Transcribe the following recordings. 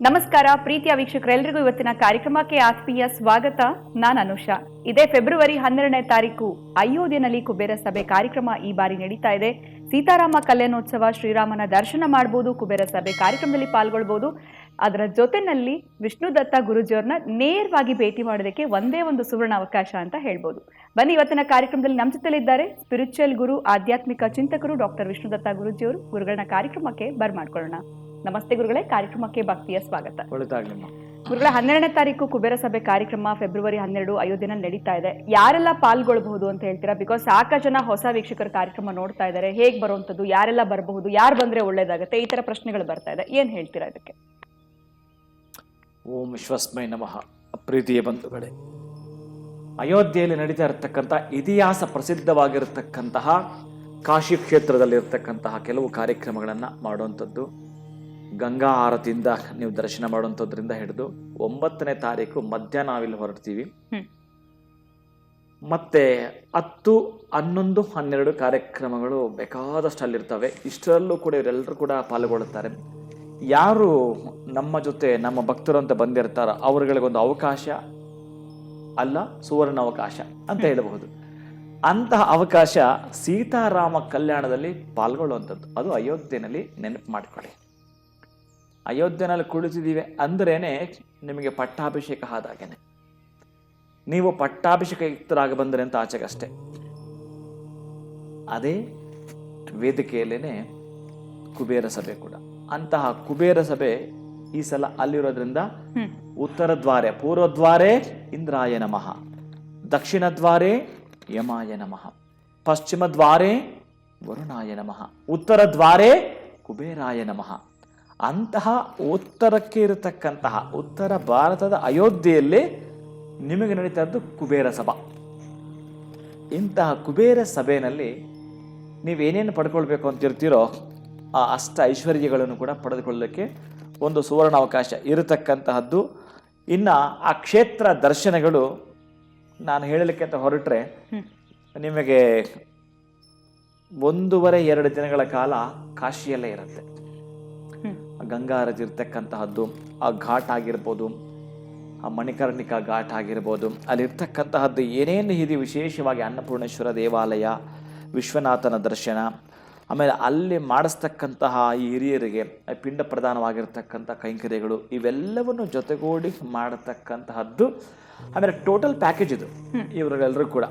ನಮಸ್ಕಾರ ಪ್ರೀತಿಯ ವೀಕ್ಷಕರೆಲ್ಲರಿಗೂ ಇವತ್ತಿನ ಕಾರ್ಯಕ್ರಮಕ್ಕೆ ಆತ್ಮೀಯ ಸ್ವಾಗತ. ನಾನು ಅನುಷಾ. ಇದೇ ಫೆಬ್ರವರಿ 12ನೇ ತಾರೀಕು ಅಯೋಧ್ಯೆಯಲ್ಲಿ ಕುಬೇರ ಸಭೆ ಕಾರ್ಯಕ್ರಮ ಈ ಬಾರಿ ನಡೀತಾ ಇದೆ. ಸೀತಾರಾಮ ಕಲ್ಯಾಣೋತ್ಸವ, ಶ್ರೀರಾಮನ ದರ್ಶನ ಮಾಡಬಹುದು, ಕುಬೇರ ಸಭೆ ಕಾರ್ಯಕ್ರಮದಲ್ಲಿ ಪಾಲ್ಗೊಳ್ಬಹುದು. ಅದರ ಜೊತೆನಲ್ಲಿ ವಿಷ್ಣುದತ್ತ ಗುರುಜಿಯವರನ್ನ ನೇರವಾಗಿ ಭೇಟಿ ಮಾಡೋದಕ್ಕೆ ಒಂದೇ ಒಂದು ಸುವರ್ಣ ಅವಕಾಶ ಅಂತ ಹೇಳ್ಬೋದು. ಬನ್ನಿ, ಇವತ್ತಿನ ಕಾರ್ಯಕ್ರಮದಲ್ಲಿ ನಮ್ಮ ಜೊತೆಲಿದ್ದಾರೆ ಸ್ಪಿರಿಚುವಲ್ ಗುರು, ಆಧ್ಯಾತ್ಮಿಕ ಚಿಂತಕರು ಡಾಕ್ಟರ್ ವಿಷ್ಣುದತ್ತ ಗುರುಜಿಯವರು. ಗುರುಗಳನ್ನ ಕಾರ್ಯಕ್ರಮಕ್ಕೆ ಬರ್ಮಾಡ್ಕೊಳ್ಳೋಣ. ನಮಸ್ತೆ ಗುರುಗಳೇ, ಕಾರ್ಯಕ್ರಮಕ್ಕೆ ಭಕ್ತಿಯ ಸ್ವಾಗತ. ಗುರುಗಳ 12ನೇ ತಾರೀಕು ಕುಬೇರ ಸಭೆ ಕಾರ್ಯಕ್ರಮ ಫೆಬ್ರವರಿ 12 ಅಯೋಧ್ಯೆನಲ್ಲಿ ನಡೀತಾ ಇದೆ. ಯಾರೆಲ್ಲ ಪಾಲ್ಗೊಳ್ಬಹುದು ಅಂತ ಹೇಳ್ತೀರಾ? ಬಿಕಾಸ್ ಸಾಕಷ್ಟು ಜನ ಹೊಸ ವೀಕ್ಷಕರ ಕಾರ್ಯಕ್ರಮ ನೋಡ್ತಾ ಇದ್ದಾರೆ. ಹೇಗ್ ಬರುವಂತದ್ದು, ಯಾರೆಲ್ಲ ಬರಬಹುದು, ಯಾರು ಬಂದ್ರೆ ಒಳ್ಳೇದಾಗತ್ತೆ, ಈ ತರ ಪ್ರಶ್ನೆಗಳು ಬರ್ತಾ ಇದೆ. ಏನ್ ಹೇಳ್ತೀರಾ ಇದಕ್ಕೆ? ಓಂ ವಿಶ್ವಸ್ಮೈ ನಮಃ. ಪ್ರೀತಿಯ ಬಂಧುಗಳೇ, ಅಯೋಧ್ಯೆಯಲ್ಲಿ ನಡೀತಾ ಇರತಕ್ಕಂಥ ಇತಿಹಾಸ ಪ್ರಸಿದ್ಧವಾಗಿರತಕ್ಕಂತಹ ಕಾಶಿ ಕ್ಷೇತ್ರದಲ್ಲಿರ್ತಕ್ಕಂತಹ ಕೆಲವು ಕಾರ್ಯಕ್ರಮಗಳನ್ನ ಮಾಡುವಂಥದ್ದು, ಗಂಗಾ ಆರತಿಯಿಂದ ನೀವು ದರ್ಶನ ಮಾಡುವಂಥದ್ರಿಂದ ಹಿಡಿದು 9ನೇ ತಾರೀಕು ಮಧ್ಯಾಹ್ನ ನಾವಿಲ್ಲಿ ಹೊರಡ್ತೀವಿ. ಮತ್ತೆ 10, 11, 12 ಕಾರ್ಯಕ್ರಮಗಳು ಬೇಕಾದಷ್ಟು ಅಲ್ಲಿರ್ತವೆ. ಇಷ್ಟರಲ್ಲೂ ಕೂಡ ಇವರೆಲ್ಲರೂ ಕೂಡ ಪಾಲ್ಗೊಳ್ಳುತ್ತಾರೆ. ಯಾರು ನಮ್ಮ ಜೊತೆ ನಮ್ಮ ಭಕ್ತರು ಅಂತ ಬಂದಿರ್ತಾರ ಅವರುಗಳಿಗೊಂದು ಅವಕಾಶ ಅಲ್ಲ, ಸುವರ್ಣ ಅವಕಾಶ ಅಂತ ಹೇಳಬಹುದು. ಅಂತಹ ಅವಕಾಶ ಸೀತಾರಾಮ ಕಲ್ಯಾಣದಲ್ಲಿ ಪಾಲ್ಗೊಳ್ಳುವಂಥದ್ದು. ಅದು ಅಯೋಧ್ಯೆಯಲ್ಲಿ ನೆನಪು ಮಾಡಿಕೊಳ್ಳಿ. ಅಯೋಧ್ಯೆನಲ್ಲಿ ಕುಳಿತಿದ್ದೀವಿ ಅಂದ್ರೇನೆ ನಿಮಗೆ ಪಟ್ಟಾಭಿಷೇಕ ಆದಾಗೇನೆ. ನೀವು ಪಟ್ಟಾಭಿಷೇಕಯುಕ್ತರಾಗಿ ಬಂದರೆ ಅಂತ ಆಚೆಗಷ್ಟೇ. ಅದೇ ವೇದಿಕೆಯಲ್ಲೇನೆ ಕುಬೇರ ಸಭೆ ಕೂಡ. ಅಂತಹ ಕುಬೇರ ಸಭೆ ಈ ಸಲ ಅಲ್ಲಿರೋದ್ರಿಂದ ಉತ್ತರ ದ್ವಾರೆ, ಪೂರ್ವ ದ್ವಾರೆ ಇಂದ್ರಾಯ ನಮಃ, ದಕ್ಷಿಣ ದ್ವಾರೆ ಯಮಾಯ ನಮಃ, ಪಶ್ಚಿಮ ದ್ವಾರೆ ವರುಣಾಯ ನಮಃ, ಉತ್ತರ ದ್ವಾರೆ ಕುಬೇರಾಯ ನಮಃ. ಅಂತಹ ಉತ್ತರಕ್ಕೆ ಇರತಕ್ಕಂತಹ ಉತ್ತರ ಭಾರತದ ಅಯೋಧ್ಯೆಯಲ್ಲಿ ನಿಮಗೆ ನಡೀತಾ ಇದ್ದು ಕುಬೇರ ಸಭಾ. ಇಂತಹ ಕುಬೇರ ಸಭೆಯಲ್ಲಿ ನೀವೇನೇನು ಪಡ್ಕೊಳ್ಬೇಕು ಅಂತಿರ್ತೀರೋ ಆ ಅಷ್ಟ ಐಶ್ವರ್ಯಗಳನ್ನು ಕೂಡ ಪಡೆದುಕೊಳ್ಳಲಿಕ್ಕೆ ಒಂದು ಸುವರ್ಣ ಅವಕಾಶ ಇರತಕ್ಕಂತಹದ್ದು. ಇನ್ನು ಆ ಕ್ಷೇತ್ರ ದರ್ಶನಗಳು ನಾನು ಹೇಳಲಿಕ್ಕೆ ಅಂತ ಹೊರಟ್ರೆ ನಿಮಗೆ 1.5-2 ದಿನಗಳ ಕಾಲ ಕಾಶಿಯಲ್ಲೇ ಇರುತ್ತೆ. ಗಂಗಾ ಆರತಿ ಇರ್ತಕ್ಕಂತಹದ್ದು, ಆ ಘಾಟ್ ಆಗಿರ್ಬೋದು, ಆ ಮಣಿಕರ್ಣಿಕಾ ಘಾಟ್ ಆಗಿರ್ಬೋದು, ಅಲ್ಲಿರ್ತಕ್ಕಂತಹದ್ದು ಏನೇನು ಇದೆ ವಿಶೇಷವಾಗಿ ಅನ್ನಪೂರ್ಣೇಶ್ವರ ದೇವಾಲಯ, ವಿಶ್ವನಾಥನ ದರ್ಶನ, ಆಮೇಲೆ ಅಲ್ಲಿ ಮಾಡಿಸ್ತಕ್ಕಂತಹ ಈ ಹಿರಿಯರಿಗೆ ಪಿಂಡ ಪ್ರಧಾನವಾಗಿರ್ತಕ್ಕಂಥ ಕೈಂಕರ್ಯಗಳು, ಇವೆಲ್ಲವನ್ನು ಜೊತೆಗೂಡಿ ಮಾಡತಕ್ಕಂತಹದ್ದು. ಆಮೇಲೆ ಟೋಟಲ್ ಪ್ಯಾಕೇಜ್ ಇದು. ಇವರೆಲ್ಲರೂ ಕೂಡ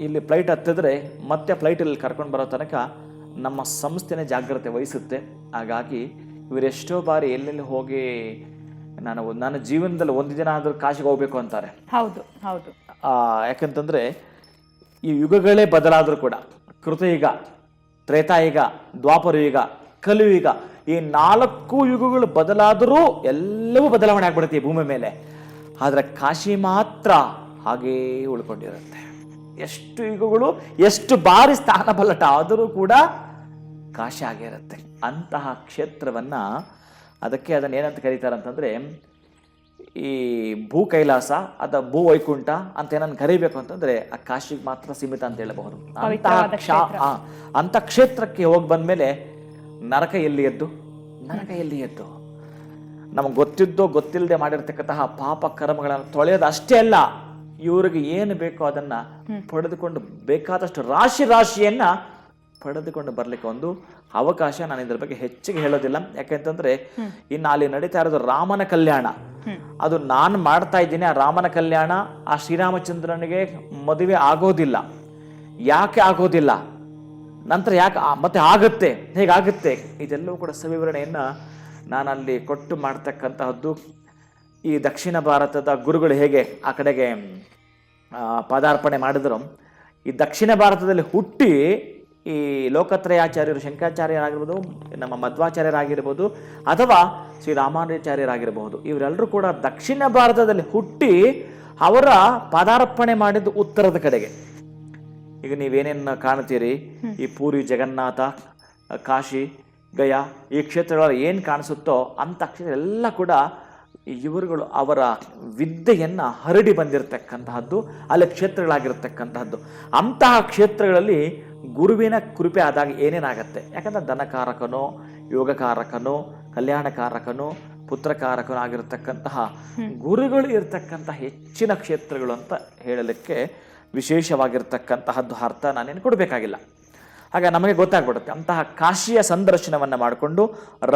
ಇಲ್ಲಿ ಫ್ಲೈಟ್ ಹತ್ತಿದ್ರೆ ಮತ್ತೆ ಫ್ಲೈಟಲ್ಲಿ ಕರ್ಕೊಂಡು ಬರೋ ತನಕ ನಮ್ಮ ಸಂಸ್ಥೆನೇ ಜಾಗ್ರತೆ ವಹಿಸುತ್ತೆ. ಹಾಗಾಗಿ ಇವರೆಷ್ಟೋ ಬಾರಿ ಎಲ್ಲೆಲ್ಲಿ ಹೋಗಿ ನನ್ನ ಜೀವನದಲ್ಲಿ ಒಂದು ದಿನ ಆದರೂ ಕಾಶಿಗೆ ಹೋಗ್ಬೇಕು ಅಂತಾರೆ. ಹೌದು ಹೌದು. ಯಾಕಂತಂದ್ರೆ ಈ ಯುಗಗಳೇ ಬದಲಾದರೂ ಕೂಡ ಕೃತಯುಗ, ತ್ರೇತಾಯುಗ, ದ್ವಾಪರಯುಗ, ಕಲಿಯುಗ, ಈ 4 ಯುಗಗಳು ಬದಲಾದರೂ ಎಲ್ಲವೂ ಬದಲಾವಣೆ ಆಗ್ಬಿಡುತ್ತೆ ಈ ಭೂಮಿ ಮೇಲೆ. ಆದರೆ ಕಾಶಿ ಮಾತ್ರ ಹಾಗೇ ಉಳ್ಕೊಂಡಿರುತ್ತೆ. ಎಷ್ಟು ಯುಗಗಳು, ಎಷ್ಟು ಬಾರಿ ಸ್ಥಾನ ಪಲ್ಲಟ ಆದರೂ ಕೂಡ ಕಾಶಿ ಆಗಿರುತ್ತೆ. ಅಂತಹ ಕ್ಷೇತ್ರವನ್ನ, ಅದಕ್ಕೆ ಅದನ್ನು ಏನಂತ ಕರೀತಾರೆ ಅಂತಂದ್ರೆ ಈ ಭೂ ಕೈಲಾಸ ಅಥವಾ ಭೂ ವೈಕುಂಠ ಅಂತ ಏನನ್ನು ಕರಿಬೇಕು ಅಂತಂದ್ರೆ ಆ ಕಾಶಿಗೆ ಮಾತ್ರ ಸೀಮಿತ ಅಂತ ಹೇಳಬಹುದು. ಅಂತ ಕ್ಷೇತ್ರಕ್ಕೆ ಹೋಗಿ ಬಂದ್ಮೇಲೆ ನರಕ ಎಲ್ಲಿ ಎದ್ದು ನಮಗೆ ಗೊತ್ತಿದ್ದೋ ಗೊತ್ತಿಲ್ಲದೆ ಮಾಡಿರ್ತಕ್ಕಂತಹ ಪಾಪ ಕರ್ಮಗಳನ್ನು ತೊಳೆಯೋದು ಅಷ್ಟೇ ಅಲ್ಲ, ಇವ್ರಿಗೆ ಏನು ಬೇಕೋ ಅದನ್ನ ಪಡೆದುಕೊಂಡು ಬೇಕಾದಷ್ಟು ರಾಶಿಯನ್ನ ಪಡೆದುಕೊಂಡು ಬರ್ಲಿಕ್ಕೆ ಒಂದು ಅವಕಾಶ. ನಾನು ಇದ್ರ ಬಗ್ಗೆ ಹೆಚ್ಚಿಗೆ ಹೇಳೋದಿಲ್ಲ. ಯಾಕೆಂತಂದ್ರೆ ಇನ್ನು ಅಲ್ಲಿ ನಡೀತಾ ಇರೋದು ರಾಮನ ಕಲ್ಯಾಣ. ಅದು ನಾನು ಮಾಡ್ತಾ ಇದ್ದೀನಿ. ಆ ರಾಮನ ಕಲ್ಯಾಣ, ಆ ಶ್ರೀರಾಮಚಂದ್ರನಿಗೆ ಮದುವೆ ಆಗೋದಿಲ್ಲ. ಯಾಕೆ ಆಗೋದಿಲ್ಲ, ನಂತರ ಯಾಕೆ ಮತ್ತೆ ಆಗುತ್ತೆ, ಹೇಗಾಗುತ್ತೆ, ಇದೆಲ್ಲವೂ ಕೂಡ ಸವಿವರಣೆಯನ್ನ ನಾನು ಅಲ್ಲಿ ಕೊಟ್ಟು ಮಾಡ್ತಕ್ಕಂತಹದ್ದು. ಈ ದಕ್ಷಿಣ ಭಾರತದ ಗುರುಗಳು ಹೇಗೆ ಆ ಕಡೆಗೆ ಪದಾರ್ಪಣೆ ಮಾಡಿದ್ರು, ಈ ದಕ್ಷಿಣ ಭಾರತದಲ್ಲಿ ಹುಟ್ಟಿ ಈ ಲೋಕತ್ರಯಾಚಾರ್ಯರು, ಶಂಕರಾಚಾರ್ಯರಾಗಿರ್ಬೋದು, ನಮ್ಮ ಮಧ್ವಾಚಾರ್ಯರಾಗಿರ್ಬೋದು, ಅಥವಾ ಶ್ರೀರಾಮಾನುಜಾಚಾರ್ಯರಾಗಿರಬಹುದು, ಇವರೆಲ್ಲರೂ ಕೂಡ ದಕ್ಷಿಣ ಭಾರತದಲ್ಲಿ ಹುಟ್ಟಿ ಅವರ ಪದಾರ್ಪಣೆ ಮಾಡಿದ್ದು ಉತ್ತರದ ಕಡೆಗೆ. ಈಗ ನೀವೇನೇನು ಕಾಣ್ತೀರಿ, ಈ ಪೂರಿ, ಜಗನ್ನಾಥ, ಕಾಶಿ, ಗಯಾ, ಈ ಕ್ಷೇತ್ರಗಳಲ್ಲಿ ಏನು ಕಾಣಿಸುತ್ತೋ ಅಂಥ ಕ್ಷೇತ್ರ ಎಲ್ಲ ಕೂಡ ಇವರುಗಳು ಅವರ ವಿದ್ಯೆಯನ್ನ ಹರಡಿ ಬಂದಿರತಕ್ಕಂತಹದ್ದು, ಅಲ್ಲಿ ಕ್ಷೇತ್ರಗಳಾಗಿರ್ತಕ್ಕಂತಹದ್ದು. ಅಂತಹ ಕ್ಷೇತ್ರಗಳಲ್ಲಿ ಗುರುವಿನ ಕೃಪೆ ಆದಾಗ ಏನೇನಾಗತ್ತೆ, ಯಾಕಂದ್ರೆ ಧನಕಾರಕನೋ, ಯೋಗಕಾರಕನೋ, ಕಲ್ಯಾಣಕಾರಕನೋ, ಪುತ್ರಕಾರಕನಾಗಿರ್ತಕ್ಕಂತಹ ಗುರುಗಳು ಇರತಕ್ಕಂತಹ ಹೆಚ್ಚಿನ ಕ್ಷೇತ್ರಗಳು ಅಂತ ಹೇಳಲಿಕ್ಕೆ ವಿಶೇಷವಾಗಿರ್ತಕ್ಕಂತಹದ್ದು ಅರ್ಥ ನಾನೇನು ಕೊಡಬೇಕಾಗಿಲ್ಲ. ಹಾಗೆ ನಮಗೆ ಗೊತ್ತಾಗ್ಬಿಡುತ್ತೆ. ಅಂತಹ ಕಾಶಿಯ ಸಂದರ್ಶನವನ್ನು ಮಾಡಿಕೊಂಡು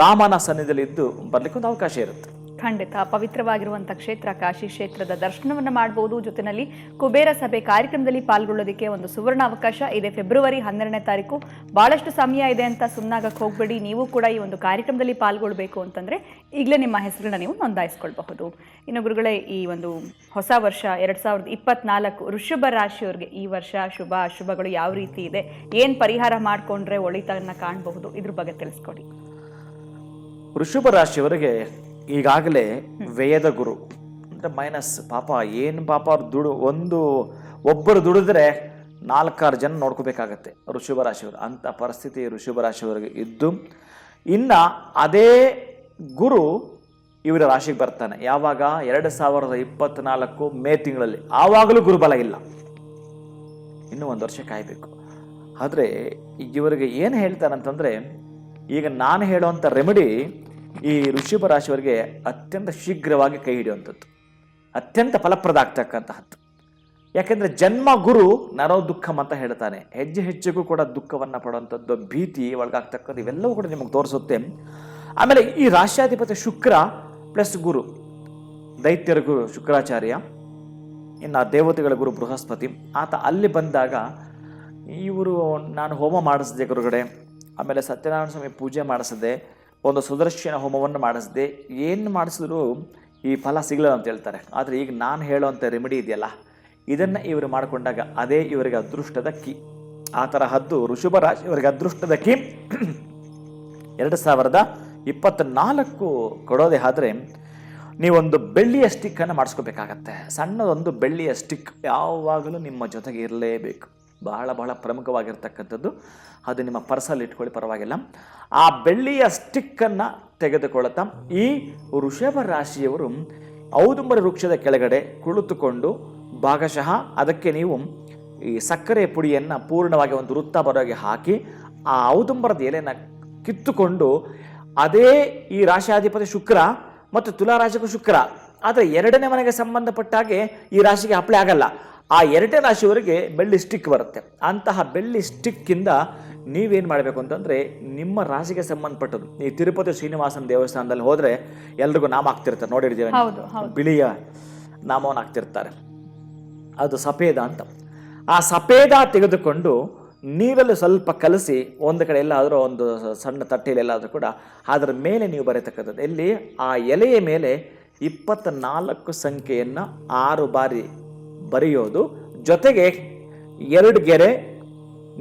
ರಾಮನ ಸನ್ನಿಧಿಯಲ್ಲಿ ಇದ್ದು ಬರ್ಲಿಕ್ಕೆ ಒಂದು ಅವಕಾಶ ಇರುತ್ತೆ. ಖಂಡಿತ ಪವಿತ್ರವಾಗಿರುವಂಥ ಕ್ಷೇತ್ರ ಕಾಶಿ ಕ್ಷೇತ್ರದ ದರ್ಶನವನ್ನು ಮಾಡಬಹುದು. ಜೊತೆಯಲ್ಲಿ ಕುಬೇರ ಸಭೆ ಕಾರ್ಯಕ್ರಮದಲ್ಲಿ ಪಾಲ್ಗೊಳ್ಳೋದಕ್ಕೆ ಒಂದು ಸುವರ್ಣ ಅವಕಾಶ ಇದೆ. ಫೆಬ್ರವರಿ 12ನೇ ತಾರೀಕು. ಬಹಳಷ್ಟು ಸಮಯ ಇದೆ ಅಂತ ಸುಮ್ಮನಾಗಕ್ಕೆ ಹೋಗಬೇಡಿ. ನೀವು ಕೂಡ ಈ ಒಂದು ಕಾರ್ಯಕ್ರಮದಲ್ಲಿ ಪಾಲ್ಗೊಳ್ಬೇಕು ಅಂತಂದ್ರೆ ಈಗಲೇ ನಿಮ್ಮ ಹೆಸರನ್ನ ನೀವು ನೋಂದಾಯಿಸ್ಕೊಳ್ಬಹುದು. ಇನ್ನು ಗುರುಗಳೇ, ಈ ಒಂದು ಹೊಸ ವರ್ಷ 2024 ವೃಷಭ ರಾಶಿಯವರಿಗೆ ಈ ವರ್ಷ ಶುಭ ಅಶುಭಗಳು ಯಾವ ರೀತಿ ಇದೆ, ಏನ್ ಪರಿಹಾರ ಮಾಡ್ಕೊಂಡ್ರೆ ಒಳಿತನ್ನ ಕಾಣಬಹುದು, ಇದ್ರ ಬಗ್ಗೆ ತಿಳಿಸ್ಕೊಡಿ. ವೃಷಭ ರಾಶಿಯವರಿಗೆ ಈಗಾಗಲೇ ವ್ಯಯದ ಗುರು ಅಂದರೆ ಮೈನಸ್. ಪಾಪ ಏನು ಪಾಪ ಅವ್ರು ಒಬ್ಬರು ದುಡಿದ್ರೆ 4-6 ಜನ ನೋಡ್ಕೋಬೇಕಾಗತ್ತೆ ವೃಷಭ ರಾಶಿಯವರು. ಅಂಥ ಪರಿಸ್ಥಿತಿ ವೃಷಭ ರಾಶಿಯವರಿಗೆ ಇದ್ದು, ಇನ್ನು ಅದೇ ಗುರು ಇವರ ರಾಶಿಗೆ ಬರ್ತಾನೆ ಯಾವಾಗ 2024 ಮೇ ತಿಂಗಳಲ್ಲಿ. ಆವಾಗಲೂ ಗುರುಬಲ ಇಲ್ಲ, ಇನ್ನೂ 1 ವರ್ಷ ಕಾಯಬೇಕು. ಆದರೆ ಇವರಿಗೆ ಏನು ಹೇಳ್ತಾರಂತಂದರೆ, ಈಗ ನಾನು ಹೇಳುವಂಥ ರೆಮಿಡಿ ಈ ವೃಷಭ ರಾಶಿಯವರಿಗೆ ಅತ್ಯಂತ ಶೀಘ್ರವಾಗಿ ಕೈ ಹಿಡಿಯುವಂಥದ್ದು, ಅತ್ಯಂತ ಫಲಪ್ರದ ಆಗ್ತಕ್ಕಂತಹದ್ದು. ಯಾಕೆಂದರೆ ಜನ್ಮ ಗುರು ನರೋ ದುಃಖಂ ಅಂತ ಹೇಳ್ತಾನೆ. ಹೆಜ್ಜೆ ಹೆಜ್ಜೆಗೂ ಕೂಡ ದುಃಖವನ್ನು ಪಡುವಂಥದ್ದು, ಭೀತಿ ಒಳಗಾಗ್ತಕ್ಕಂಥ ಇವೆಲ್ಲವೂ ಕೂಡ ನಿಮಗೆ ತೋರಿಸುತ್ತೆ. ಆಮೇಲೆ ಈ ರಾಶ್ಯಾಧಿಪತಿ ಶುಕ್ರ ಪ್ಲಸ್ ಗುರು, ದೈತ್ಯರ ಗುರು ಶುಕ್ರಾಚಾರ್ಯ, ಇನ್ನು ದೇವತೆಗಳ ಗುರು ಬೃಹಸ್ಪತಿ, ಆತ ಅಲ್ಲಿ ಬಂದಾಗ ಇವರು ನಾನು ಹೋಮ ಮಾಡಿಸಿದೆ ಗುರುಗಡೆ, ಆಮೇಲೆ ಸತ್ಯನಾರಾಯಣ ಸ್ವಾಮಿ ಪೂಜೆ ಮಾಡಿಸಿದೆ, ಒಂದು ಸುದರ್ಶನ ಹೋಮವನ್ನು ಮಾಡಿಸಿದೆ, ಏನು ಮಾಡಿಸಿದ್ರು ಈ ಫಲ ಸಿಗಲ್ಲ ಅಂತ ಹೇಳ್ತಾರೆ. ಆದರೆ ಈಗ ನಾನು ಹೇಳುವಂಥ ರೆಮಿಡಿ ಇದೆಯಲ್ಲ, ಇದನ್ನು ಇವರು ಮಾಡಿಕೊಂಡಾಗ ಅದೇ ಇವರಿಗೆ ಅದೃಷ್ಟದ ಕೀ. ಆ ತರಹದ್ದು ವೃಷಭ ರಾಶಿಯವರಿಗೆ ಅದೃಷ್ಟದ ಕೀ 2024 ಕೊಡೋದೇ ಆದರೆ ನೀವೊಂದು ಬೆಳ್ಳಿಯ ಸ್ಟಿಕ್ಕನ್ನು ಮಾಡಿಸ್ಕೋಬೇಕಾಗತ್ತೆ. ಸಣ್ಣದೊಂದು ಬೆಳ್ಳಿಯ ಸ್ಟಿಕ್ ಯಾವಾಗಲೂ ನಿಮ್ಮ ಜೊತೆಗೆ ಇರಲೇಬೇಕು. ಬಹಳ ಪ್ರಮುಖವಾಗಿರ್ತಕ್ಕಂಥದ್ದು. ಅದು ನಿಮ್ಮ ಪರ್ಸಲ್ಲಿ ಇಟ್ಕೊಳ್ಳಿ, ಪರವಾಗಿಲ್ಲ. ಆ ಬೆಳ್ಳಿಯ ಸ್ಟಿಕ್ಕನ್ನು ತೆಗೆದುಕೊಳ್ತಾ ಈ ವೃಷಭ ರಾಶಿಯವರು ಔದುಂಬರ ವೃಕ್ಷದ ಕೆಳಗಡೆ ಕುಳಿತುಕೊಂಡು ಭಾಗಶಃ ಅದಕ್ಕೆ ನೀವು ಈ ಸಕ್ಕರೆ ಪುಡಿಯನ್ನು ಪೂರ್ಣವಾಗಿ ಒಂದು ವೃತ್ತ ಬರೋಗೆ ಹಾಕಿ ಆ ಔದುಂಬರದ ಎಲೆಯನ್ನು ಕಿತ್ತುಕೊಂಡು, ಅದೇ ಈ ರಾಶಿಯಾಧಿಪತಿ ಶುಕ್ರ ಮತ್ತು ತುಲಾ ರಾಶಿಗೂ ಶುಕ್ರ, ಆದರೆ 2ನೇ ಮನೆಗೆ ಸಂಬಂಧಪಟ್ಟಾಗೆ ಈ ರಾಶಿಗೆ ಅಪ್ಲೈ ಆಗಲ್ಲ. ಆ 2ನೇ ರಾಶಿಯವರಿಗೆ ಬೆಳ್ಳಿ ಸ್ಟಿಕ್ ಬರುತ್ತೆ. ಅಂತಹ ಬೆಳ್ಳಿ ಸ್ಟಿಕ್ಕಿಂದ ನೀವೇನು ಮಾಡಬೇಕು ಅಂತಂದರೆ, ನಿಮ್ಮ ರಾಶಿಗೆ ಸಂಬಂಧಪಟ್ಟದ್ದು ಈ ತಿರುಪತಿ ಶ್ರೀನಿವಾಸನ ದೇವಸ್ಥಾನದಲ್ಲಿ ಹೋದರೆ ಎಲ್ರಿಗೂ ನಾಮ ಹಾಕ್ತಿರ್ತಾರೆ, ನೋಡಿರ್ತೀವಿ, ಬಿಳಿಯ ನಾಮವನ್ನು ಹಾಕ್ತಿರ್ತಾರೆ. ಅದು ಸಫೇದ ಅಂತ. ಆ ಸಫೇದ ತೆಗೆದುಕೊಂಡು ನೀರಲ್ಲಿ ಸ್ವಲ್ಪ ಕಲಸಿ ಒಂದು ಕಡೆ ಎಲ್ಲಾದರೂ ಒಂದು ಸಣ್ಣ ತಟ್ಟೆಯಲ್ಲಿ ಎಲ್ಲಾದರೂ ಕೂಡ ಅದರ ಮೇಲೆ ನೀವು ಬರೀತಕ್ಕಂಥದ್ದು. ಎಲ್ಲಿ ಆ ಎಲೆಯ ಮೇಲೆ 24 ಸಂಖ್ಯೆಯನ್ನು 6 ಬಾರಿ ಬರೆಯೋದು, ಜೊತೆಗೆ 2 ಗೆರೆ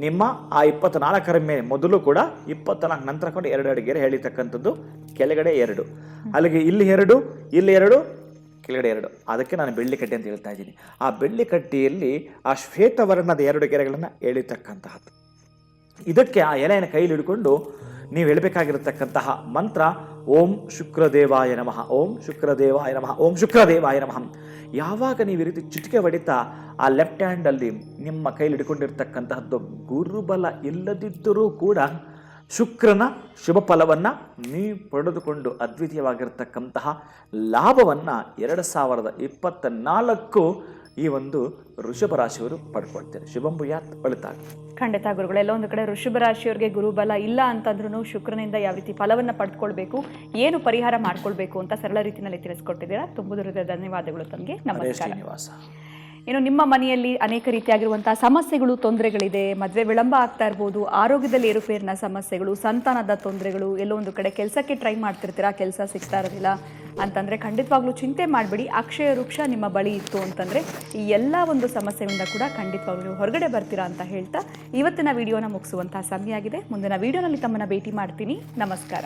ನಿಮ್ಮ ಆ 24ರ ಮೇಲೆ ಮೊದಲು ಕೂಡ 24 ನಂತರ ಕೂಡ 2 ಗೆರೆ ಹೇಳಿರ್ತಕ್ಕಂಥದ್ದು. ಕೆಳಗಡೆ 2, ಅಲ್ಲಿಗೆ ಇಲ್ಲಿ 2, ಇಲ್ಲಿ 2, ಕೆಳಗಡೆ 2. ಅದಕ್ಕೆ ನಾನು ಬೆಳ್ಳಿ ಕಟ್ಟಿ ಅಂತ ಹೇಳ್ತಾ ಇದ್ದೀನಿ. ಆ ಬೆಳ್ಳಿ ಕಟ್ಟಿಯಲ್ಲಿ ಆ ಶ್ವೇತವರ್ಣದ 2 ಗೆರೆಗಳನ್ನು ಎಳಿತಕ್ಕಂತಹದ್ದು. ಇದಕ್ಕೆ ಆ ಎಲೆಯನ್ನು ಕೈಲಿ ಹಿಡ್ಕೊಂಡು ನೀವು ಹೇಳಬೇಕಾಗಿರತಕ್ಕಂತಹ ಮಂತ್ರ ಓಂ ಶುಕ್ರದೇವಾಯ ನಮಃ, ಓಂ ಶುಕ್ರದೇವಾಯ ನಮಃ, ಓಂ ಶುಕ್ರದೇವಾಯ ನಮಃ. ಯಾವಾಗ ನೀವು ಈ ರೀತಿ ಚಿಟಿಕೆ ಹೊಡಿತಾ ಆ ಲೆಫ್ಟ್ ಹ್ಯಾಂಡಲ್ಲಿ ನಿಮ್ಮ ಕೈಲಿ ಹಿಡ್ಕೊಂಡಿರ್ತಕ್ಕಂತಹದ್ದು, ಗುರುಬಲ ಇಲ್ಲದಿದ್ದರೂ ಕೂಡ ಶುಕ್ರನ ಶುಭ ಫಲವನ್ನು ನೀವು ಪಡೆದುಕೊಂಡು ಅದ್ವಿತೀಯವಾಗಿರ್ತಕ್ಕಂತಹ ಲಾಭವನ್ನು 2024 ಈ ಒಂದು ವೃಷಭ ರಾಶಿಯವರು ಪಡ್ಕೊಳ್ತಾರೆ. ಶುಭಂಭು ಯಾತ್ ಒಳಿತಾಗಿ. ಖಂಡಿತ ಗುರುಗಳು, ಎಲ್ಲ ಒಂದು ಕಡೆ ವೃಷಭ ರಾಶಿಯವರಿಗೆ ಗುರುಬಲ ಇಲ್ಲ ಅಂತಂದ್ರೂ ಶುಕ್ರನಿಂದ ಯಾವ ರೀತಿ ಫಲವನ್ನು ಪಡೆದುಕೊಳ್ಬೇಕು, ಏನು ಪರಿಹಾರ ಮಾಡ್ಕೊಳ್ಬೇಕು ಅಂತ ಸರಳ ರೀತಿಯಲ್ಲಿ ತಿಳಿಸ್ಕೊಟ್ಟಿದ್ದೀರಾ. ತುಂಬ ಹೃದಯ ಧನ್ಯವಾದಗಳು ತಮಗೆ. ನಮಸ್ಕಾರ. ಇನ್ನು ನಿಮ್ಮ ಮನೆಯಲ್ಲಿ ಅನೇಕ ರೀತಿಯಾಗಿರುವಂತಹ ಸಮಸ್ಯೆಗಳು, ತೊಂದರೆಗಳಿದೆ, ಮದುವೆ ವಿಳಂಬ ಆಗ್ತಾ ಇರ್ಬೋದು, ಆರೋಗ್ಯದಲ್ಲಿ ಏರುಪೇರಿನ ಸಮಸ್ಯೆಗಳು, ಸಂತಾನದ ತೊಂದರೆಗಳು, ಎಲ್ಲೋ ಒಂದು ಕಡೆ ಕೆಲಸಕ್ಕೆ ಟ್ರೈ ಮಾಡ್ತಿರ್ತೀರಾ, ಕೆಲಸ ಸಿಗ್ತಾ ಇರೋದಿಲ್ಲ ಅಂತಂದರೆ ಖಂಡಿತವಾಗ್ಲೂ ಚಿಂತೆ ಮಾಡಬೇಡಿ. ಅಕ್ಷಯ ವೃಕ್ಷ ನಿಮ್ಮ ಬಳಿ ಇತ್ತು ಅಂತಂದರೆ ಈ ಎಲ್ಲ ಒಂದು ಸಮಸ್ಯೆಯಿಂದ ಕೂಡ ಖಂಡಿತವಾಗ್ಲೂ ನೀವು ಹೊರಗಡೆ ಬರ್ತೀರಾ ಅಂತ ಹೇಳ್ತಾ ಇವತ್ತಿನ ವಿಡಿಯೋನ ಮುಗಿಸುವಂತಹ ಸಮಯ ಆಗಿದೆ. ಮುಂದಿನ ವಿಡಿಯೋನಲ್ಲಿ ತಮ್ಮನ್ನು ಭೇಟಿ ಮಾಡ್ತೀನಿ. ನಮಸ್ಕಾರ.